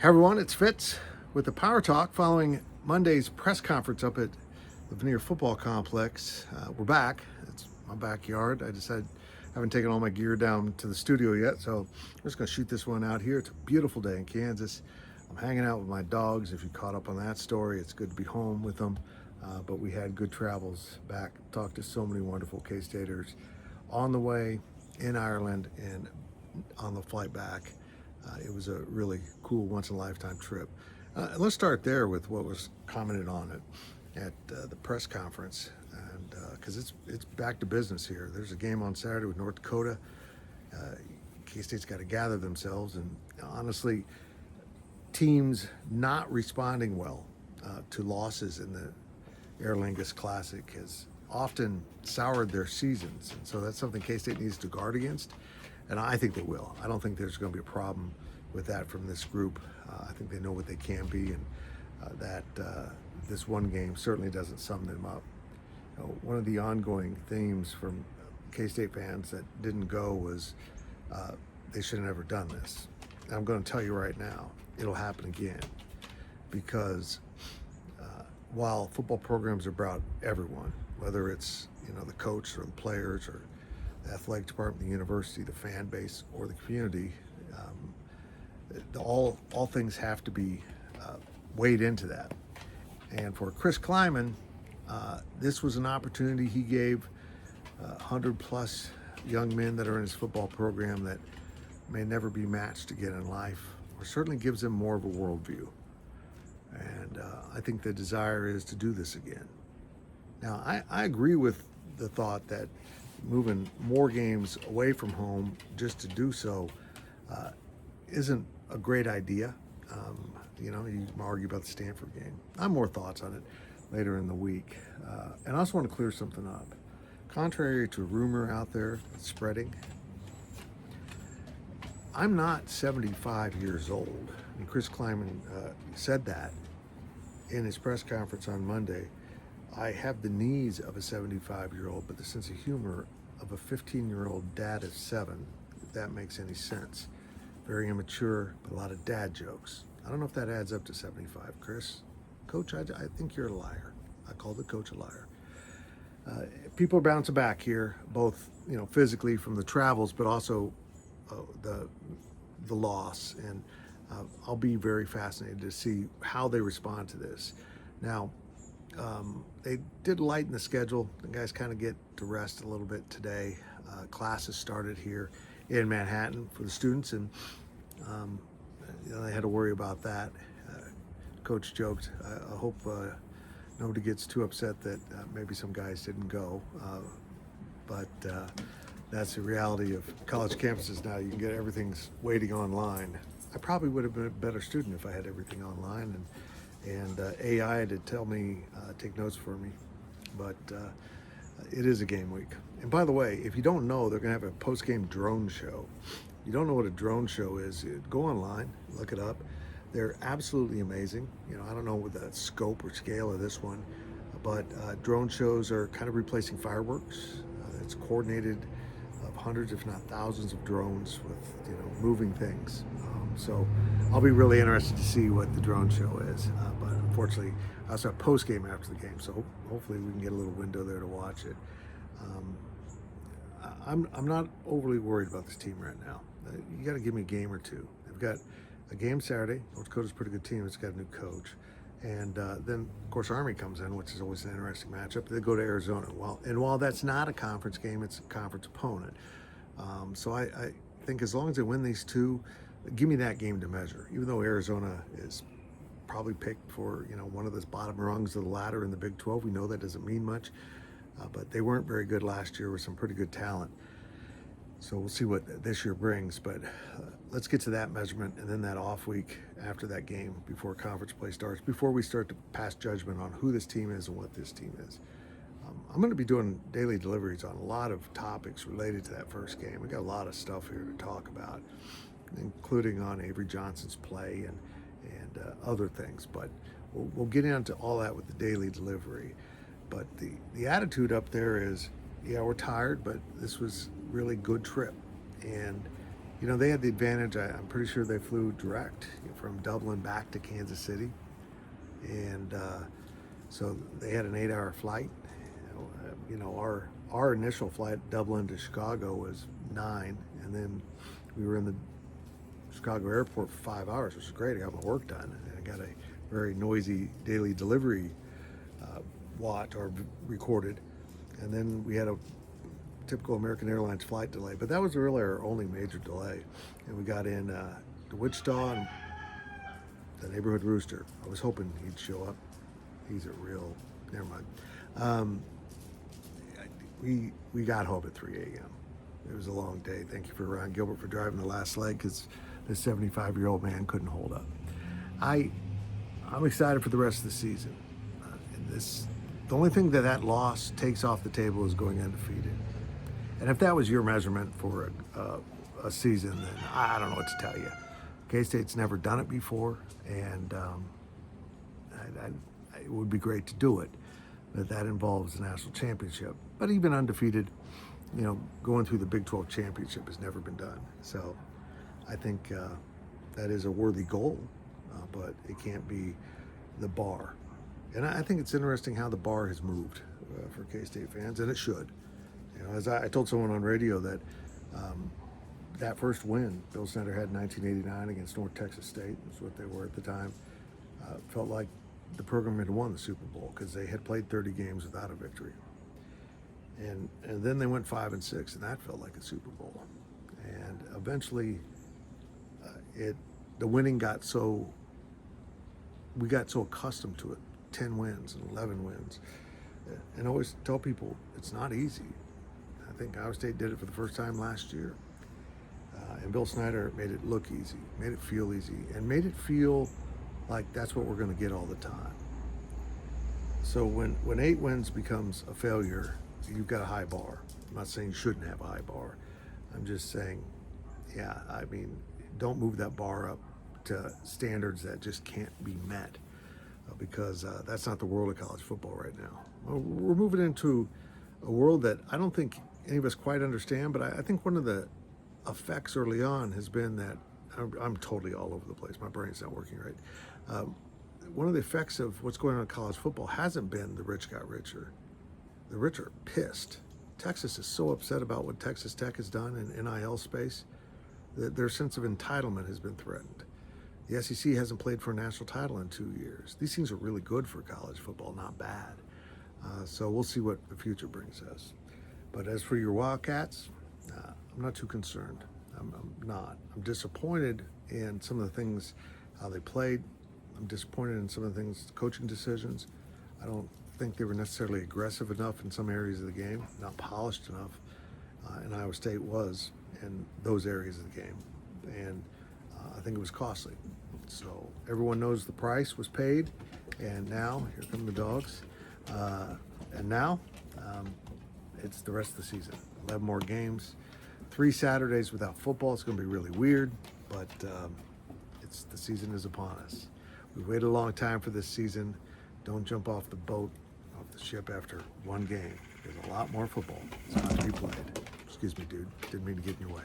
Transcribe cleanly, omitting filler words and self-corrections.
Hey everyone, it's Fitz with the PowerTalk following Monday's press conference up at the Veneer Football Complex. We're back. It's my backyard. I haven't taken all my gear down to the studio yet, so I'm just going to shoot this one out here. It's a beautiful day in Kansas. I'm hanging out with my dogs. If you caught up on that story, it's good to be home with them. But we had good travels back. Talked to so many wonderful K-Staters on the way in Ireland and on the flight back. It was a really cool once-in-a-lifetime trip. Let's start there with what was commented on at the press conference, and because it's back to business here. There's a game on Saturday with North Dakota. K-State's got to gather themselves, and honestly, teams not responding well to losses in the Aer Lingus Classic has often soured their seasons, and so that's something K-State needs to guard against. And I think they will. I don't think there's going to be a problem with that from this group. I think they know what they can be, and that this one game certainly doesn't sum them up. One of the ongoing themes from K-State fans that didn't go was they should have never done this. And I'm going to tell you right now, it'll happen again, because while football programs are about everyone, whether it's the coach or the players or the athletic department, the university, the fan base, or the community, all things have to be weighed into that. And for Chris Klieman, this was an opportunity he gave 100+ young men that are in his football program that may never be matched again in life, or certainly gives them more of a worldview. And I think the desire is to do this again. Now, I agree with the thought that moving more games away from home just to do so isn't a great idea. You can argue about the Stanford game. I have more thoughts on it later in the week. And I also want to clear something up. Contrary to a rumor out there that's spreading, I'm not 75 years old. And Chris Klieman said that in his press conference on Monday. I have the knees of a 75-year-old, but the sense of humor of a 15-year-old dad of 7, if that makes any sense. Very immature, but a lot of dad jokes. I don't know if that adds up to 75, Chris. Coach, I think you're a liar. I called the coach a liar. People are bouncing back here, both physically from the travels, but also the loss. And I'll be very fascinated to see how they respond to this. Now, they did lighten the schedule. The guys kind of get to rest a little bit today. Classes started here in Manhattan for the students, and they had to worry about that. Coach joked, I hope nobody gets too upset that maybe some guys didn't go, but that's the reality of college campuses now. You can get everything's waiting online. I probably would have been a better student if I had everything online, and AI to tell me, take notes for me. But it is a game week. And by the way, if you don't know, they're going to have a post-game drone show. You don't know what a drone show is, go online, look it up. They're absolutely amazing. I don't know what the scope or scale of this one, but drone shows are kind of replacing fireworks. It's coordinated of hundreds, if not thousands, of drones with moving things. So I'll be really interested to see what the drone show is. But unfortunately, I also have post game after the game, so hopefully we can get a little window there to watch it. I'm not overly worried about this team right now. You got to give me a game or two. They've got a game Saturday. North Dakota's a pretty good team. It's got a new coach. And then, of course, Army comes in, which is always an interesting matchup. They go to Arizona. While that's not a conference game, it's a conference opponent. So I think as long as they win these two, give me that game to measure. Even though Arizona is probably picked for one of the bottom rungs of the ladder in the Big 12, we know that doesn't mean much. But they weren't very good last year with some pretty good talent. So we'll see what this year brings. But let's get to that measurement and then that off week after that game before conference play starts, before we start to pass judgment on who this team is and what this team is. I'm going to be doing daily deliveries on a lot of topics related to that first game. We got a lot of stuff here to talk about, including on Avery Johnson's play and other things. But we'll get into all that with the daily delivery. But the attitude up there is, yeah, we're tired, but this was really good trip. And They had the advantage. I'm pretty sure they flew direct from Dublin back to Kansas City. And so they had an 8-hour flight. Our initial flight, Dublin to Chicago, was 9. And then we were in the Chicago airport for 5 hours, which was great. I got my work done. And I got a very noisy daily delivery watch or recorded. And then we had a typical American Airlines flight delay, but that was really our only major delay. And we got in to Wichita and the neighborhood rooster. I was hoping he'd show up. He's a real, never mind. We got home at 3 a.m. It was a long day. Thank you for Ron Gilbert for driving the last leg, because this 75-year-old man couldn't hold up. I'm excited for the rest of the season. The only thing that loss takes off the table is going undefeated. And if that was your measurement for a season, then I don't know what to tell you. K-State's never done it before, and it would be great to do it, but that involves the national championship. But even undefeated, going through the Big 12 championship has never been done. So I think that is a worthy goal, but it can't be the bar. And I think it's interesting how the bar has moved for K-State fans, and it should. As I told someone on radio that that first win Bill Snyder had in 1989 against North Texas State, was what they were at the time, felt like the program had won the Super Bowl, because they had played 30 games without a victory. And then they went 5-6, and that felt like a Super Bowl. And eventually, the winning we got so accustomed to it, 10 wins and 11 wins. And I always tell people, it's not easy. I think Iowa State did it for the first time last year. And Bill Snyder made it look easy, made it feel easy, and made it feel like that's what we're going to get all the time. So when 8 wins becomes a failure, you've got a high bar. I'm not saying you shouldn't have a high bar. I'm just saying, don't move that bar up to standards that just can't be met, because that's not the world of college football right now. We're moving into a world that I don't think any of us quite understand, but I think one of the effects early on has been that I'm totally all over the place. My brain's not working right. One of the effects of what's going on in college football hasn't been the rich got richer. The rich are pissed. Texas is so upset about what Texas Tech has done in NIL space that their sense of entitlement has been threatened. The SEC hasn't played for a national title in 2 years. These things are really good for college football, not bad. So we'll see what the future brings us. But as for your Wildcats, I'm not too concerned. I'm not. I'm disappointed in some of the things, how they played. I'm disappointed in some of the things, coaching decisions. I don't think they were necessarily aggressive enough in some areas of the game, not polished enough. And Iowa State was in those areas of the game. And I think it was costly. So everyone knows the price was paid. And now, here come the dogs. And now, it's the rest of the season. 11 more games. 3 Saturdays without football. It's going to be really weird, but the season is upon us. We've waited a long time for this season. Don't jump off the boat, off the ship after one game. There's a lot more football that's about to be played. Excuse me, dude. Didn't mean to get in your way.